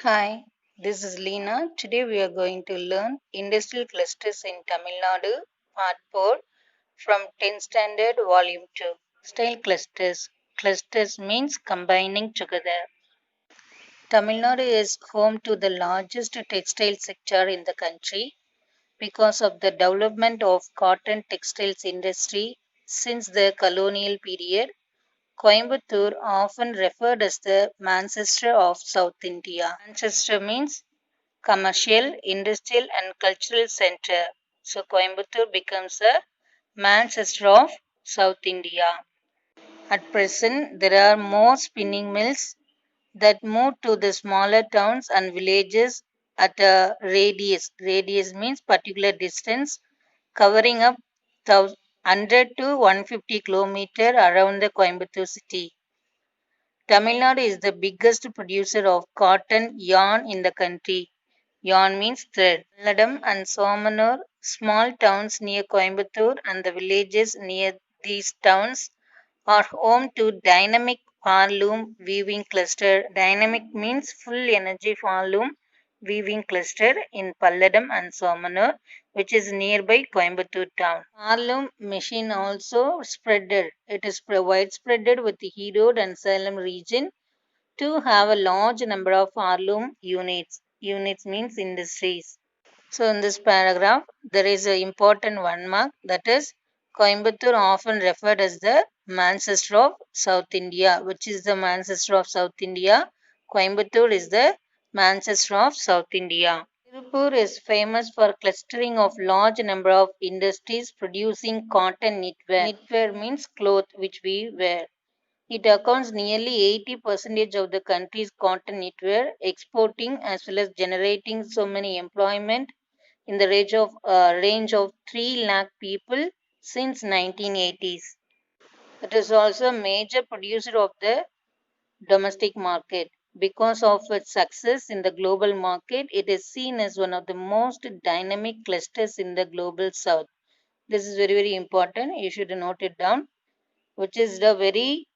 Hi, this is Leena. Today we are going to learn Industrial Clusters in Tamil Nadu, Part 4 from 10th Standard, Volume 2. Textile Clusters. Clusters means combining together. Tamil Nadu is home to the largest textile sector in the country because of the development of cotton textiles industry since the colonial period. Coimbatore often referred as the Manchester of South India. Manchester means commercial, industrial, and cultural center. So Coimbatore becomes a Manchester of South India. At present, there are more spinning mills that move to the smaller towns and villages at a radius. Radius means particular distance covering up 100 to 150 kilometer around the Coimbatore city. Tamil Nadu is the biggest producer of cotton yarn in the country. Yarn means thread. Palladam and Somanur, small towns near Coimbatore and the villages near these towns are home to dynamic loom weaving cluster. Dynamic means full energy loom weaving cluster in Palladam and Somanur, which is nearby Coimbatore town. Loom machine also spreaded. It is widespread with the Erode and Salem region to have a large number of loom units. Units means industries. So in this paragraph, there is an important one mark, that is Coimbatore often referred as the Manchester of South India. Which is the Manchester of South India? Coimbatore is the Manchester of South India. Tirupur is famous for clustering of large number of industries producing cotton knitwear. Knitwear means cloth which we wear. It accounts nearly 80% of the country's cotton knitwear exporting as well as generating so many employment in the range of 3 lakh people since 1980s. It is also a major producer of the domestic market. Because of its success in the global market, it is seen as one of the most dynamic clusters in the global south. This is very, very important. You should note it down. Which is the very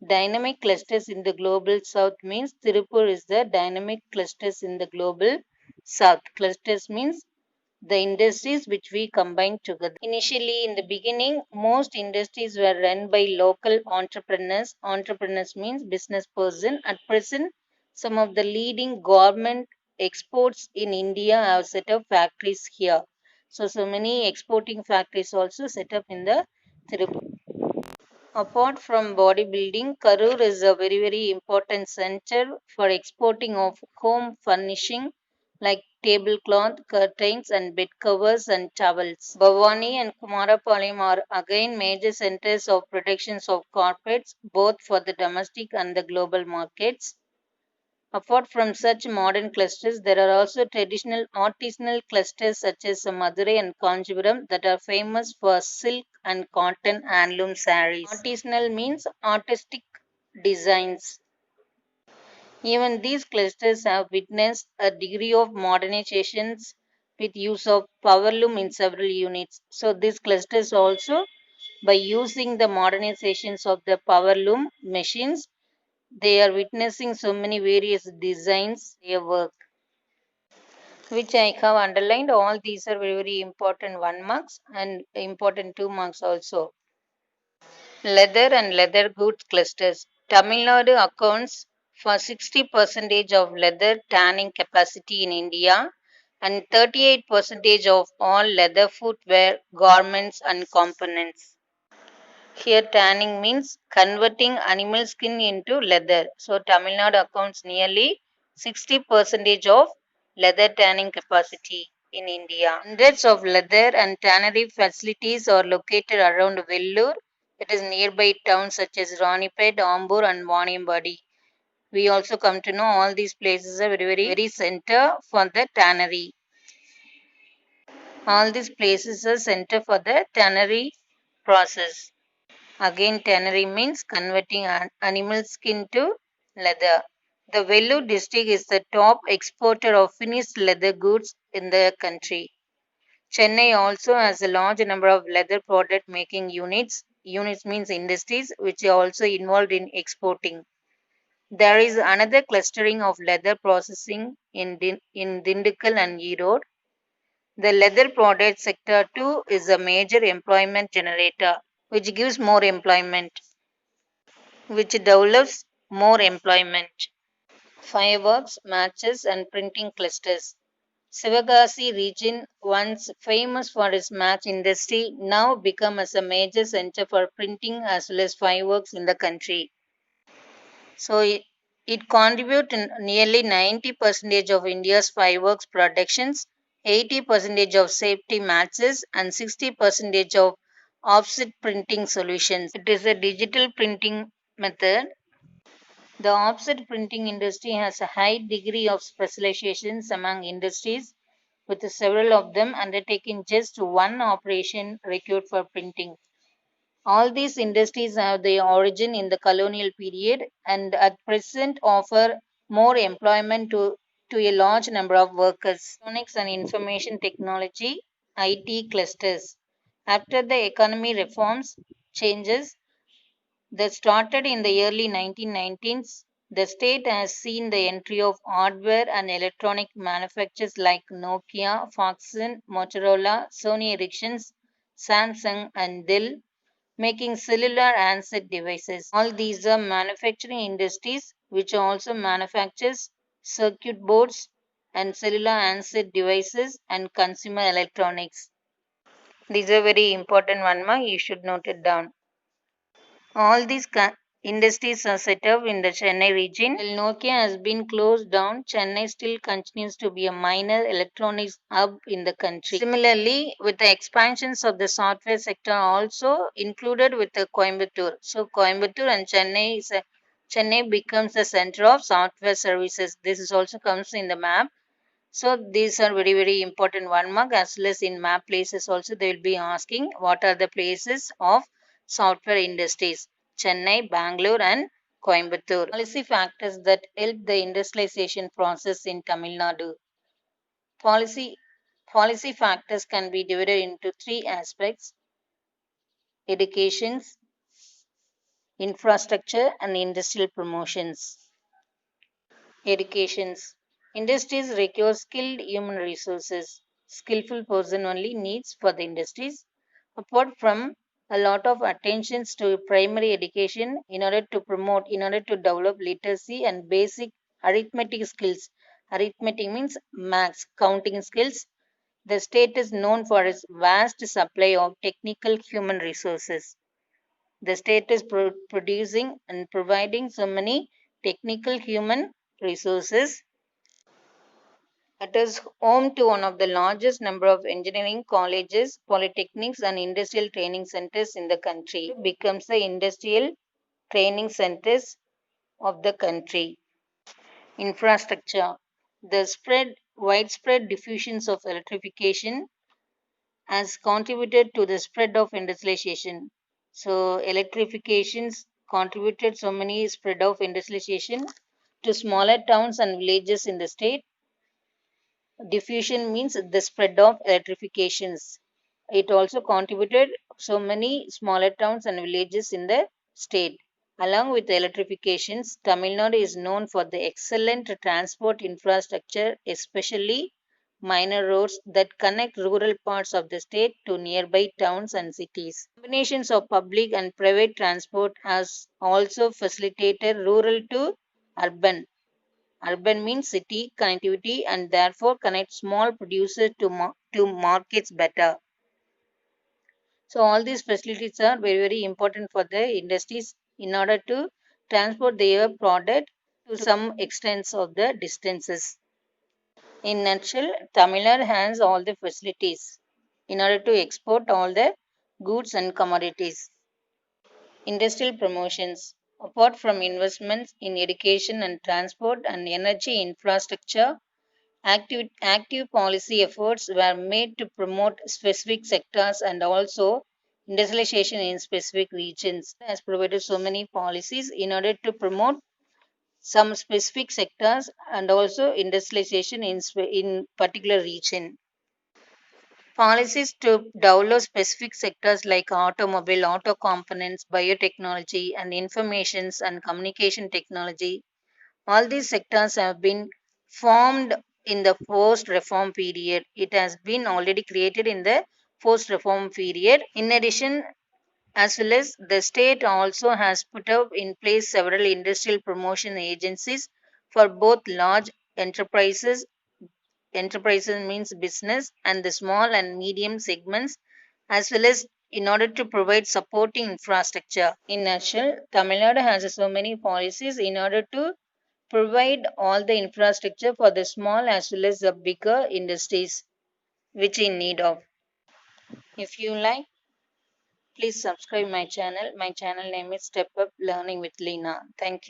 dynamic clusters in the global south means Tirupur is the dynamic clusters in the global south. Clusters means the industries which we combine together. Initially, in the beginning, most industries were run by local entrepreneurs. Entrepreneurs means business person. At present, some of the leading government exports in India have set up factories here. So many exporting factories also set up in the Tirupur. Apart from bodybuilding, Karur is a very, very important center for exporting of home furnishing like tablecloth, curtains, and bed covers and towels. Bhavani and Kumarapalayam are again major centers of productions of carpets, both for the domestic and the global markets. Apart from such modern clusters, there are also traditional artisanal clusters such as Madurai and Kanchipuram that are famous for silk and cotton handloom sarees. Artisanal means artistic designs. Even these clusters have witnessed a degree of modernizations with use of powerloom in several units. So these clusters also, by using the modernizations of the powerloom machines, they are witnessing so many various designs their work, which I have underlined. All these are very, very important 1 marks and important 2 marks also. Leather and leather goods clusters. Tamil Nadu accounts for 60% of leather tanning capacity in India and 38% of all leather footwear, garments, and components. Here, tanning means converting animal skin into leather. So, Tamil Nadu accounts nearly 60% of leather tanning capacity in India. Hundreds of leather and tannery facilities are located around Vellore. It is nearby towns such as Ranipet, Ambur, and Vaniambadi. We also come to know all these places are very, very, very center for the tannery. All these places are center for the tannery process. Again, tannery means converting animal skin to leather. The Vellore district is the top exporter of finished leather goods in the country. Chennai also has a large number of leather product making units. Units means industries which are also involved in exporting. There is another clustering of leather processing in Dindigul and Erode. The leather product sector too is a major employment generator, which gives more employment, which develops more employment. Fireworks, matches, and printing clusters. Sivagasi region, once famous for its match industry, now become as a major center for printing as well as fireworks in the country. So it contributes nearly 90% of India's fireworks productions, 80% of safety matches, and 60% of offset printing solutions. It is a digital printing method. The offset printing industry has a high degree of specializations among industries, with several of them undertaking just one operation required for printing. All these industries have their origin in the colonial period and at present offer more employment to a large number of workers. Electronics and Information Technology IT clusters. After the economy reforms changes that started in the early 1990s, the state has seen the entry of hardware and electronic manufacturers like Nokia, Foxconn, Motorola, Sony Ericsson, Samsung, and Dell, making cellular handset devices. All these are manufacturing industries which also manufactures circuit boards and cellular handset devices and consumer electronics. These are very important one mark. You should note it down. All these industries are set up in the Chennai region. While Nokia has been closed down, Chennai still continues to be a minor electronics hub in the country. Similarly, with the expansions of the software sector also included with the Coimbatore. So Coimbatore and Chennai becomes the center of software services. This is also comes in the map. So these are very important one mark, as well as in map places also they will be asking what are the places of software industries. Chennai, Bangalore and Coimbatore. Policy factors that help the industrialization process in Tamil Nadu. Policy Policy factors can be divided into three aspects: education, infrastructure and industrial promotions. Educations. Industries require skilled human resources. Skillful person only needs for the industries. Apart from a lot of attentions to primary education in order to develop literacy and basic arithmetic skills. Arithmetic means maths, counting skills. The state is known for its vast supply of technical human resources. The state is producing and providing so many technical human resources. It is home to one of the largest number of engineering colleges, polytechnics, and industrial training centers in the country. It becomes the industrial training centers of the country. Infrastructure. The widespread diffusions of electrification has contributed to the spread of industrialization. So electrifications contributed so many spread of industrialization to smaller towns and villages in the state. Diffusion means the spread of electrifications. It also contributed so many smaller towns and villages in the state. Along with the electrifications, Tamil Nadu is known for the excellent transport infrastructure, especially minor roads that connect rural parts of the state to nearby towns and cities. Combinations of public and private transport has also facilitated rural to urban. Urban means city connectivity and therefore connect small producers to markets better. So all these facilities are very important for the industries in order to transport their product to some extents of the distances. In nutshell, Tamil Nadu has all the facilities in order to export all the goods and commodities. Industrial promotions. Apart from investments in education and transport and energy infrastructure, active policy efforts were made to promote specific sectors and also industrialization in specific regions. Has provided so many policies in order to promote some specific sectors and also industrialization in particular region. Policies to develop specific sectors like automobile, auto components, biotechnology, and informations and communication technology All these sectors have been formed in the post reform period. It has been already created in the post reform period. In addition, as well as the state also has put up in place several industrial promotion agencies for both large enterprises. Enterprises means business and the small and medium segments, as well as in order to provide supporting infrastructure. In nutshell, Tamil Nadu has so many policies in order to provide all the infrastructure for the small as well as the bigger industries which in need of. If you like, please subscribe my channel. My channel name is Step Up Learning with Leena. Thank you.